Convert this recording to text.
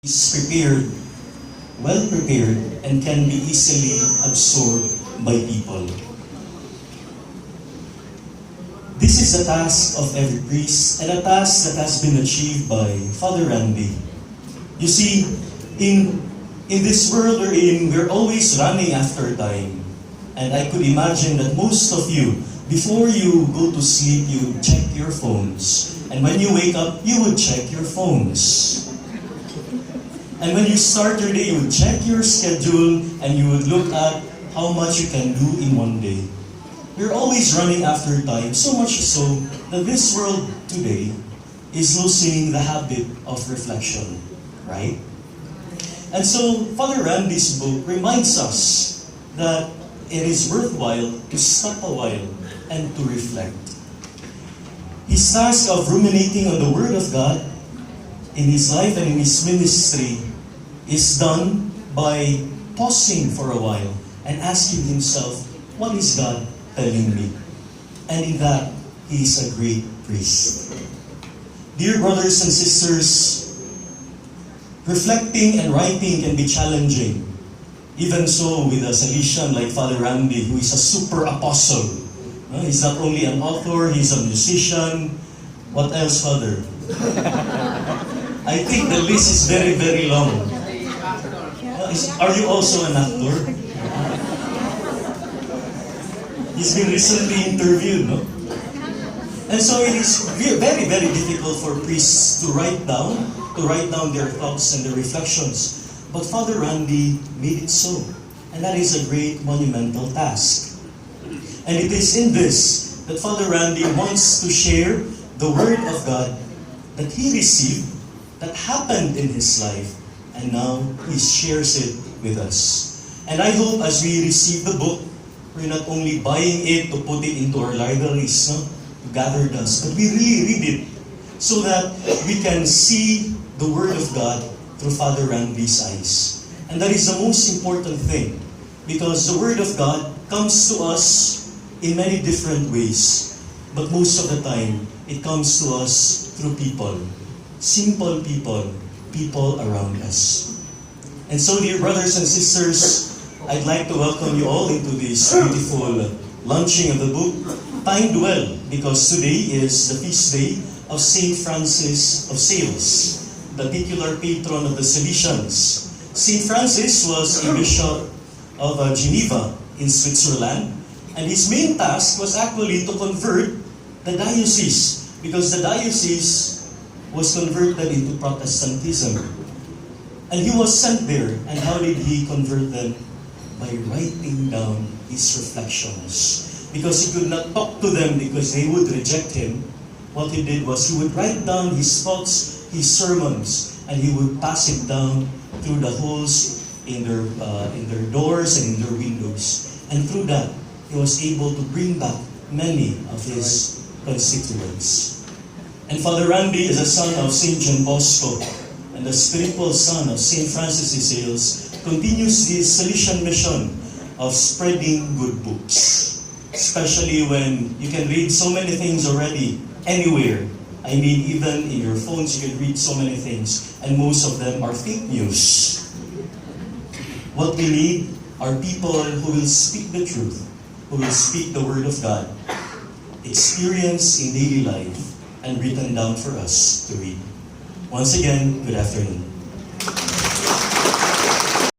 is prepared, well prepared, and can be easily absorbed by people. This is the task of every priest and a task that has been achieved by Father Randy. You see, in this world we're always running after time. And I could imagine that most of you, before you go to sleep, you would check your phones. And when you wake up, you would check your phones. And when you start your day, you would check your schedule and you would look at how much you can do in one day. We're always running after time, so much so that this world today is losing the habit of reflection, right? And so Father Randy's book reminds us that it is worthwhile to stop a while and to reflect. His task of ruminating on the Word of God in his life and in his ministry is done by pausing for a while and asking himself, what is God telling me? And in that, he is a great priest. Dear brothers and sisters, reflecting and writing can be challenging. Even so with a Salesian like Father Randy, who is a super apostle. He's not only an author, he's a musician. What else, Father? I think the list is very, very long. Are you also an actor? He's been recently interviewed, no? And so it is very, very difficult for priests to write down their thoughts and their reflections. But Father Randy made it so. And that is a great monumental task. And it is in this that Father Randy wants to share the Word of God that he received, that happened in his life, and now he shares it with us. And I hope as we receive the book, we're not only buying it to put it into our libraries, no? To gather dust, but we really read it so that we can see the Word of God through Father Randy's eyes. And that is the most important thing, because the Word of God comes to us in many different ways, but most of the time, it comes to us through people. Simple people, people around us. And so, dear brothers and sisters, I'd like to welcome you all into this beautiful launching of the book, timed well, because today is the feast day of Saint Francis of Sales, the titular patron of the Salesians. Saint Francis was a bishop of Geneva in Switzerland, and his main task was actually to convert the diocese, because the diocese was converted into Protestantism. And he was sent there, and how did he convert them? By writing down his reflections. Because he could not talk to them because they would reject him. What he did was he would write down his thoughts, his sermons, and he would pass it down through the holes in their doors and in their windows. And through that, he was able to bring back many of his constituents. And Father Randy is a son of St. John Bosco, and the spiritual son of St. Francis de Sales, continues his Salesian mission of spreading good books. Especially when you can read so many things already, anywhere. I mean, even in your phones, you can read so many things, and most of them are fake news. What we need are people who will speak the truth, who will speak the Word of God, experienced in daily life, and written down for us to read. Once again, good afternoon.